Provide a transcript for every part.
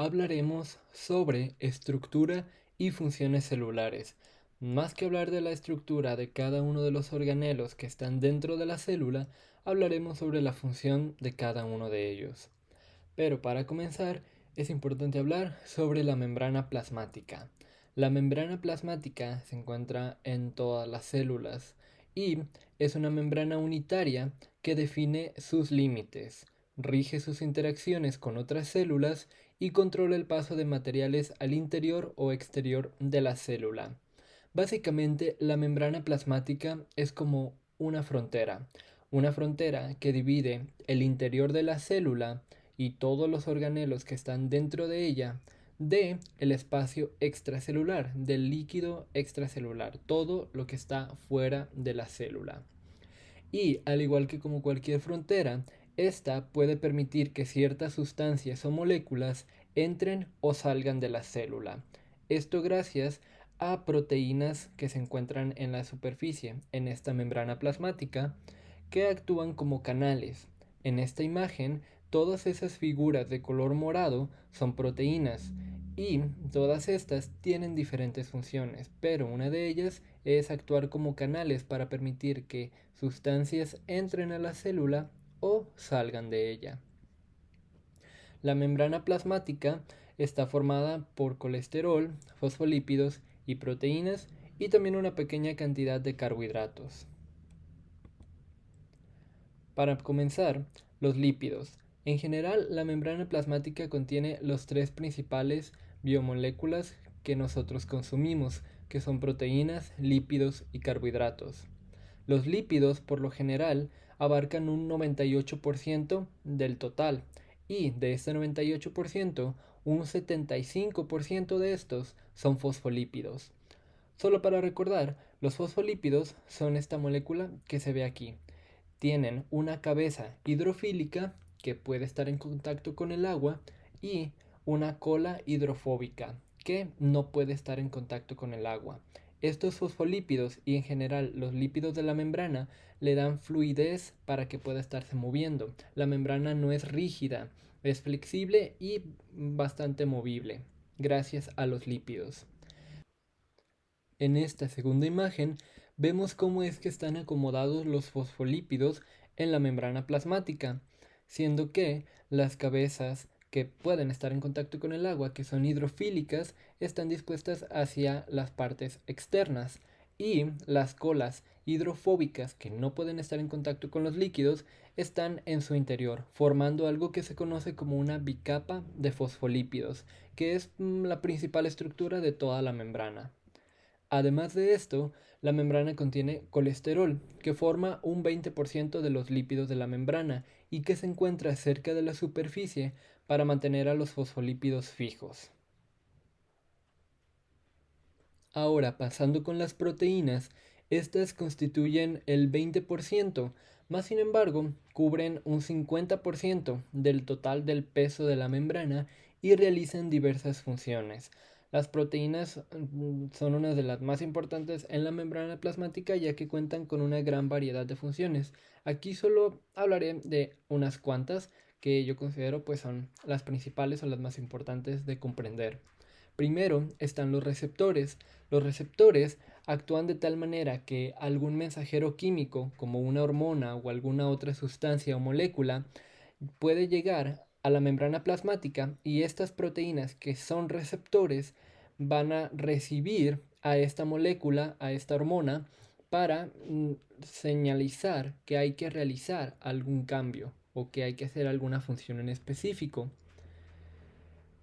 hablaremos sobre estructura y funciones celulares. Más que hablar de la estructura de cada uno de los organelos que están dentro de la célula, hablaremos sobre la función de cada uno de ellos. Pero para comenzar, es importante hablar sobre la membrana plasmática. La membrana plasmática se encuentra en todas las células y es una membrana unitaria que define sus límites, rige sus interacciones con otras células y controla el paso de materiales al interior o exterior de la célula. Básicamente, la membrana plasmática es como una frontera que divide el interior de la célula y todos los organelos que están dentro de ella de el espacio extracelular, del líquido extracelular, todo lo que está fuera de la célula. Y al igual que como cualquier frontera, esta puede permitir que ciertas sustancias o moléculas entren o salgan de la célula. Esto gracias a proteínas que se encuentran en la superficie, en esta membrana plasmática, que actúan como canales. En esta imagen, todas esas figuras de color morado son proteínas y todas estas tienen diferentes funciones, pero una de ellas es actuar como canales para permitir que sustancias entren a la célula o salgan de ella. La membrana plasmática está formada por colesterol, fosfolípidos y proteínas y también una pequeña cantidad de carbohidratos. Para comenzar, los lípidos. En general, la membrana plasmática contiene los tres principales biomoléculas que nosotros consumimos, que son proteínas, lípidos y carbohidratos. Los lípidos, por lo general, abarcan un 98% del total, y de este 98%, un 75% de estos son fosfolípidos. Solo para recordar, los fosfolípidos son esta molécula que se ve aquí. Tienen una cabeza hidrofílica que puede estar en contacto con el agua y una cola hidrofóbica que no puede estar en contacto con el agua. Estos fosfolípidos y en general los lípidos de la membrana le dan fluidez para que pueda estarse moviendo. La membrana no es rígida, es flexible y bastante movible gracias a los lípidos. En esta segunda imagen vemos cómo es que están acomodados los fosfolípidos en la membrana plasmática, siendo que las cabezas que pueden estar en contacto con el agua, que son hidrofílicas, están dispuestas hacia las partes externas y las colas hidrofóbicas, que no pueden estar en contacto con los líquidos, están en su interior, formando algo que se conoce como una bicapa de fosfolípidos, que es la principal estructura de toda la membrana. Además de esto, la membrana contiene colesterol, que forma un 20% de los lípidos de la membrana y que se encuentra cerca de la superficie para mantener a los fosfolípidos fijos. Ahora, pasando con las proteínas, estas constituyen el 20%, más sin embargo, cubren un 50% del total del peso de la membrana y realizan diversas funciones. Las proteínas son una de las más importantes en la membrana plasmática ya que cuentan con una gran variedad de funciones. Aquí solo hablaré de unas cuantas que yo considero pues son las principales o las más importantes de comprender. Primero están los receptores. Los receptores actúan de tal manera que algún mensajero químico, como una hormona o alguna otra sustancia o molécula, puede llegar a la membrana plasmática y estas proteínas que son receptores van a recibir a esta molécula, a esta hormona, para señalizar que hay que realizar algún cambio o que hay que hacer alguna función en específico.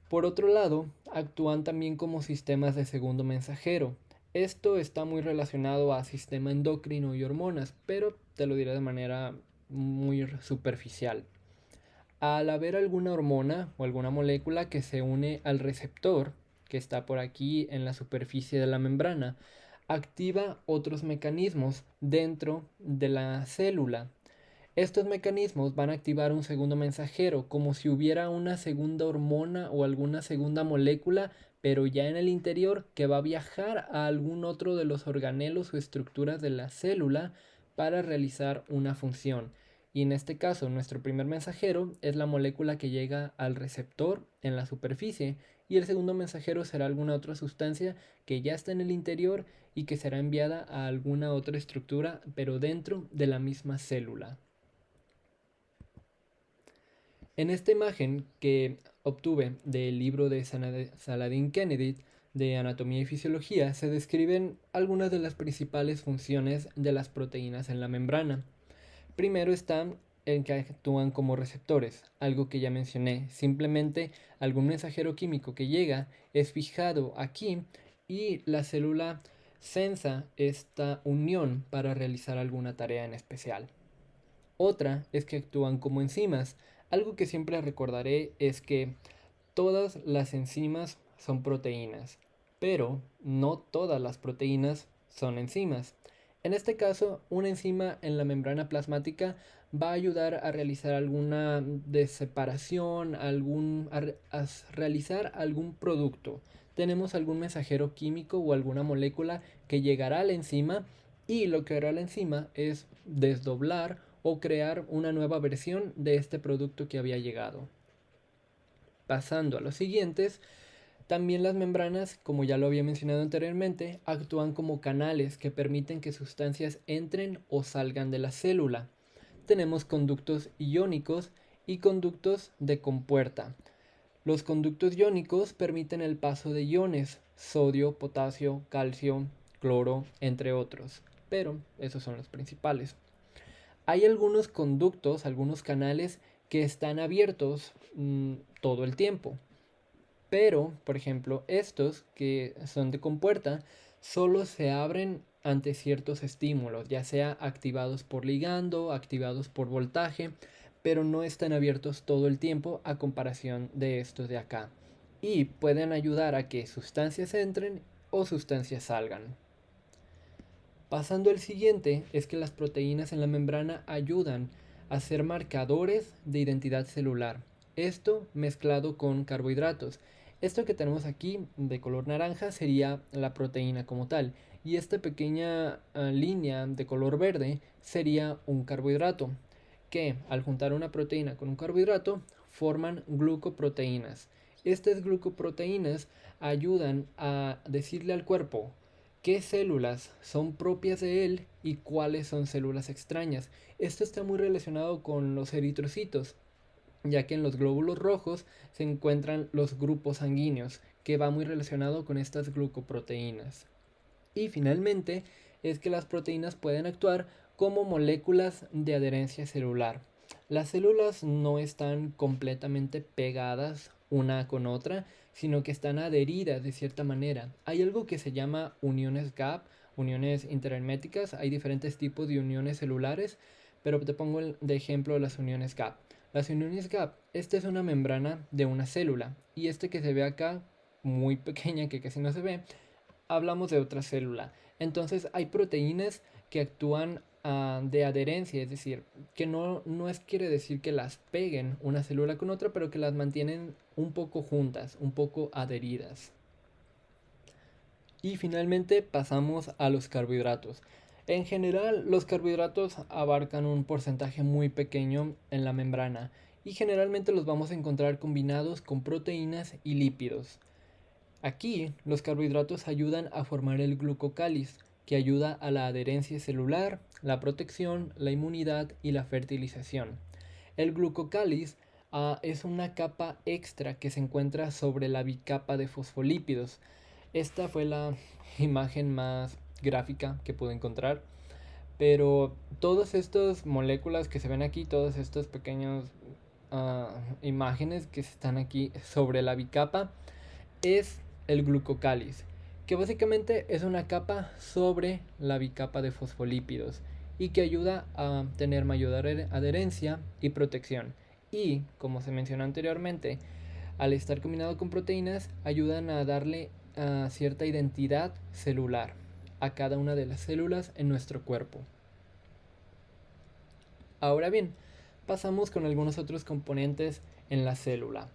Por otro lado, actúan también como sistemas de segundo mensajero. Esto está muy relacionado a sistema endocrino y hormonas, pero te lo diré de manera muy superficial. Al haber alguna hormona o alguna molécula que se une al receptor, que está por aquí en la superficie de la membrana, activa otros mecanismos dentro de la célula. Estos mecanismos van a activar un segundo mensajero, como si hubiera una segunda hormona o alguna segunda molécula, pero ya en el interior, que va a viajar a algún otro de los organelos o estructuras de la célula para realizar una función. Y en este caso, nuestro primer mensajero es la molécula que llega al receptor en la superficie y el segundo mensajero será alguna otra sustancia que ya está en el interior y que será enviada a alguna otra estructura, pero dentro de la misma célula. En esta imagen que obtuve del libro de Saladin Kennedy de Anatomía y Fisiología, se describen algunas de las principales funciones de las proteínas en la membrana. Primero están en que actúan como receptores, algo que ya mencioné. Simplemente algún mensajero químico que llega es fijado aquí y la célula sensa esta unión para realizar alguna tarea en especial. Otra es que actúan como enzimas. Algo que siempre recordaré es que todas las enzimas son proteínas, pero no todas las proteínas son enzimas. En este caso, una enzima en la membrana plasmática va a ayudar a realizar alguna deseparación, a realizar algún producto. Tenemos algún mensajero químico o alguna molécula que llegará a la enzima y lo que hará la enzima es desdoblar o crear una nueva versión de este producto que había llegado. Pasando a los siguientes, también las membranas, como ya lo había mencionado anteriormente, actúan como canales que permiten que sustancias entren o salgan de la célula. Tenemos conductos iónicos y conductos de compuerta. Los conductos iónicos permiten el paso de iones, sodio, potasio, calcio, cloro, entre otros, pero esos son los principales. Hay algunos conductos, algunos canales que están abiertos todo el tiempo. Pero, por ejemplo, estos que son de compuerta solo se abren ante ciertos estímulos, ya sea activados por ligando, activados por voltaje, pero no están abiertos todo el tiempo a comparación de estos de acá. Y pueden ayudar a que sustancias entren o sustancias salgan. Pasando al siguiente, es que las proteínas en la membrana ayudan a ser marcadores de identidad celular. Esto mezclado con carbohidratos. Esto que tenemos aquí de color naranja sería la proteína como tal. Y esta pequeña línea de color verde sería un carbohidrato. Que al juntar una proteína con un carbohidrato forman glucoproteínas. Estas glucoproteínas ayudan a decirle al cuerpo qué células son propias de él y cuáles son células extrañas. Esto está muy relacionado con los eritrocitos, ya que en los glóbulos rojos se encuentran los grupos sanguíneos, que va muy relacionado con estas glucoproteínas. Y finalmente es que las proteínas pueden actuar como moléculas de adherencia celular. Las células no están completamente pegadas una con otra, sino que están adheridas de cierta manera. Hay algo que se llama uniones gap, uniones interherméticas. Hay diferentes tipos de uniones celulares, pero te pongo de ejemplo las uniones gap. Las uniones gap, esta es una membrana de una célula y este que se ve acá, muy pequeña que casi no se ve, hablamos de otra célula. Entonces hay proteínas que actúan de adherencia, es decir, que no quiere decir que las peguen una célula con otra, pero que las mantienen un poco juntas, un poco adheridas. Y finalmente pasamos a los carbohidratos. En general, los carbohidratos abarcan un porcentaje muy pequeño en la membrana y generalmente los vamos a encontrar combinados con proteínas y lípidos. Aquí, los carbohidratos ayudan a formar el glucocáliz, que ayuda a la adherencia celular, la protección, la inmunidad y la fertilización. El glucocáliz es una capa extra que se encuentra sobre la bicapa de fosfolípidos. Esta fue la imagen más gráfica que pude encontrar, pero todas estas moléculas que se ven aquí, todas estas pequeñas imágenes que están aquí sobre la bicapa, es el glucocáliz, que básicamente es una capa sobre la bicapa de fosfolípidos y que ayuda a tener mayor adherencia y protección. Y, como se mencionó anteriormente, al estar combinado con proteínas, ayudan a darle cierta identidad celular a cada una de las células en nuestro cuerpo. Ahora bien, pasamos con algunos otros componentes en la célula.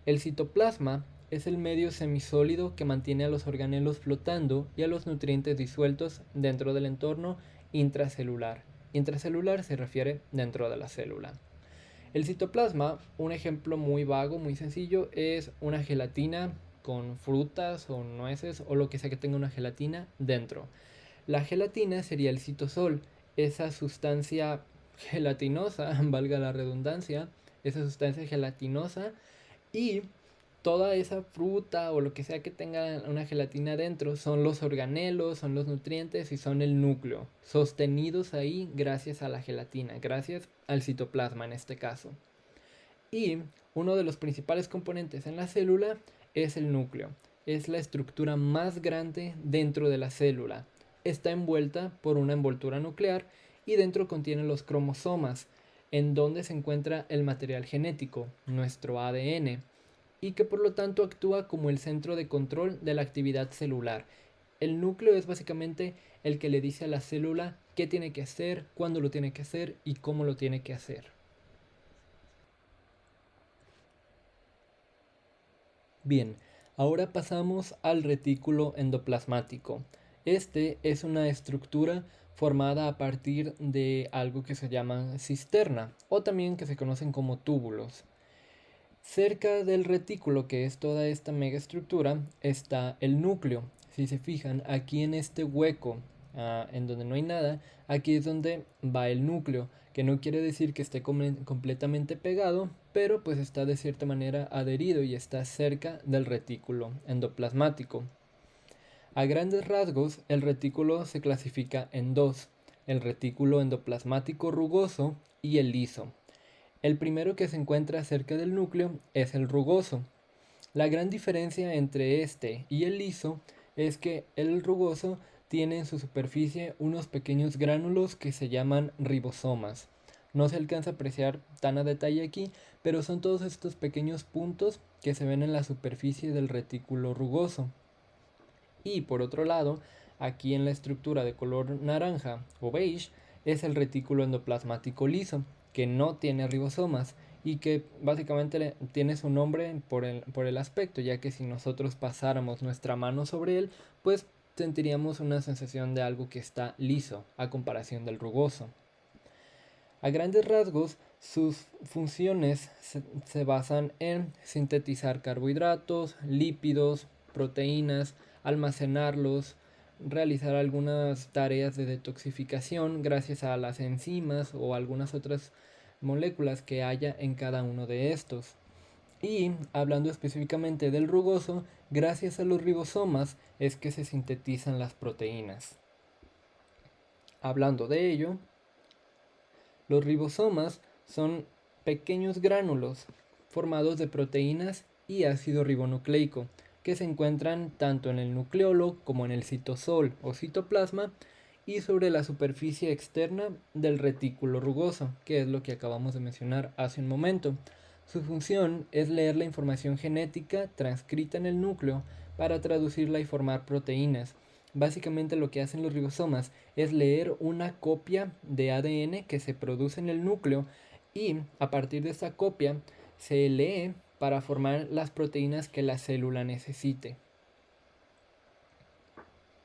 El citoplasma es el medio semisólido que mantiene a los organelos flotando y a los nutrientes disueltos dentro del entorno intracelular. Intracelular se refiere dentro de la célula. El citoplasma, un ejemplo muy vago, muy sencillo, es una gelatina con frutas o nueces o lo que sea que tenga una gelatina dentro. La gelatina sería el citosol, esa sustancia gelatinosa, valga la redundancia, esa sustancia gelatinosa, y toda esa fruta o lo que sea que tenga una gelatina dentro son los organelos, son los nutrientes y son el núcleo, sostenidos ahí gracias a la gelatina, gracias al citoplasma en este caso. Y uno de los principales componentes en la célula es el núcleo. Es la estructura más grande dentro de la célula. Está envuelta por una envoltura nuclear y dentro contiene los cromosomas, en donde se encuentra el material genético, nuestro ADN, y que por lo tanto actúa como el centro de control de la actividad celular. El núcleo es básicamente el que le dice a la célula qué tiene que hacer, cuándo lo tiene que hacer y cómo lo tiene que hacer. Bien, ahora pasamos al retículo endoplasmático. Este es una estructura formada a partir de algo que se llama cisterna o también que se conocen como túbulos. Cerca del retículo, que es toda esta megaestructura, está el núcleo. Si se fijan, aquí en este hueco, en donde no hay nada, aquí es donde va el núcleo, que no quiere decir que esté completamente pegado, pero pues está de cierta manera adherido y está cerca del retículo endoplasmático. A grandes rasgos, el retículo se clasifica en dos: el retículo endoplasmático rugoso y el liso. El primero que se encuentra cerca del núcleo es el rugoso. La gran diferencia entre este y el liso es que el rugoso tiene en su superficie unos pequeños gránulos que se llaman ribosomas. No se alcanza a apreciar tan a detalle aquí, pero son todos estos pequeños puntos que se ven en la superficie del retículo rugoso. Y por otro lado, aquí en la estructura de color naranja o beige es el retículo endoplasmático liso, que no tiene ribosomas y que básicamente tiene su nombre por el aspecto, ya que si nosotros pasáramos nuestra mano sobre él, pues sentiríamos una sensación de algo que está liso a comparación del rugoso. A grandes rasgos, sus funciones se basan en sintetizar carbohidratos, lípidos, proteínas, almacenarlos, realizar algunas tareas de detoxificación gracias a las enzimas o algunas otras moléculas que haya en cada uno de estos. Y hablando específicamente del rugoso, gracias a los ribosomas es que se sintetizan las proteínas. Hablando de ello, los ribosomas son pequeños gránulos formados de proteínas y ácido ribonucleico que se encuentran tanto en el nucleolo como en el citosol o citoplasma y sobre la superficie externa del retículo rugoso, que es lo que acabamos de mencionar hace un momento. Su función es leer la información genética transcrita en el núcleo para traducirla y formar proteínas. Básicamente lo que hacen los ribosomas es leer una copia de ADN que se produce en el núcleo y a partir de esa copia se lee para formar las proteínas que la célula necesite.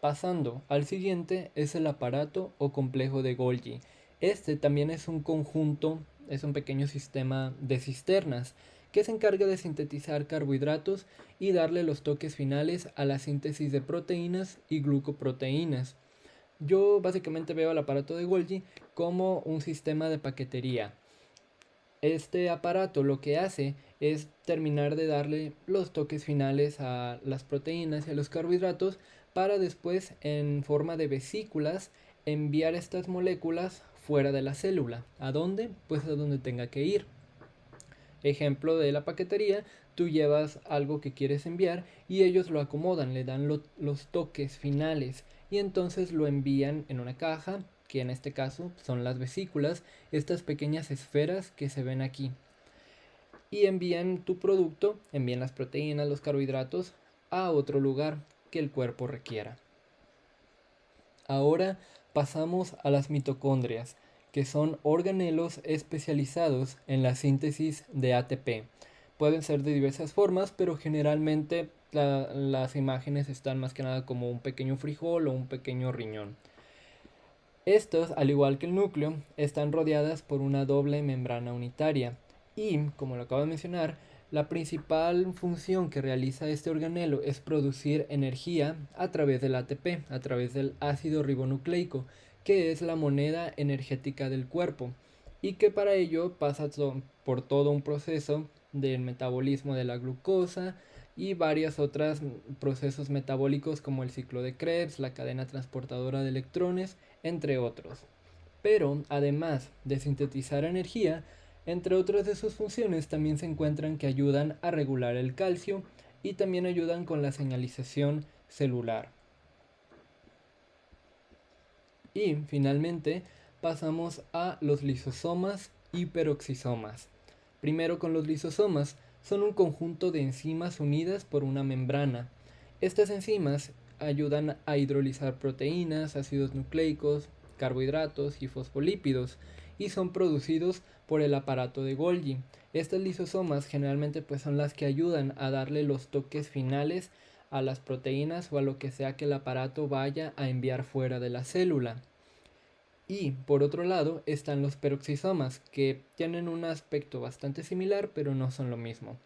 Pasando al siguiente es el aparato o complejo de Golgi. Este también es un conjunto, es un pequeño sistema de cisternas que se encarga de sintetizar carbohidratos y darle los toques finales a la síntesis de proteínas y glucoproteínas. Yo básicamente veo al aparato de Golgi como un sistema de paquetería. Este aparato lo que hace es terminar de darle los toques finales a las proteínas y a los carbohidratos para después en forma de vesículas enviar estas moléculas fuera de la célula. ¿A dónde? Pues a donde tenga que ir. Ejemplo de la paquetería, tú llevas algo que quieres enviar y ellos lo acomodan, le dan los toques finales y entonces lo envían en una caja, que en este caso son las vesículas, estas pequeñas esferas que se ven aquí. Y envían tu producto, envían las proteínas, los carbohidratos a otro lugar que el cuerpo requiera. Ahora pasamos a las mitocondrias, que son organelos especializados en la síntesis de ATP. Pueden ser de diversas formas, pero generalmente las imágenes están más que nada como un pequeño frijol o un pequeño riñón. Estos, al igual que el núcleo, están rodeadas por una doble membrana unitaria y, como lo acabo de mencionar, la principal función que realiza este organelo es producir energía a través del ATP, a través del ácido ribonucleico, que es la moneda energética del cuerpo y que para ello pasa por todo un proceso del metabolismo de la glucosa y varios otros procesos metabólicos como el ciclo de Krebs, la cadena transportadora de electrones, entre otros. Pero además de sintetizar energía, entre otras de sus funciones también se encuentran que ayudan a regular el calcio y también ayudan con la señalización celular. Y finalmente pasamos a los lisosomas y peroxisomas. Primero con los lisosomas, son un conjunto de enzimas unidas por una membrana. Estas enzimas ayudan a hidrolizar proteínas, ácidos nucleicos, carbohidratos y fosfolípidos y son producidos por el aparato de Golgi. Estas lisosomas generalmente pues son las que ayudan a darle los toques finales a las proteínas o a lo que sea que el aparato vaya a enviar fuera de la célula. Y por otro lado están los peroxisomas, que tienen un aspecto bastante similar, pero no son lo mismo.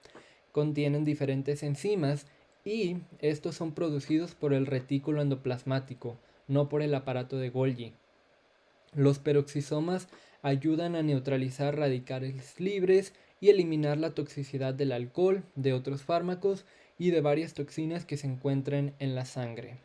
Contienen diferentes enzimas y estos son producidos por el retículo endoplasmático, no por el aparato de Golgi. Los peroxisomas ayudan a neutralizar radicales libres y eliminar la toxicidad del alcohol, de otros fármacos y de varias toxinas que se encuentran en la sangre.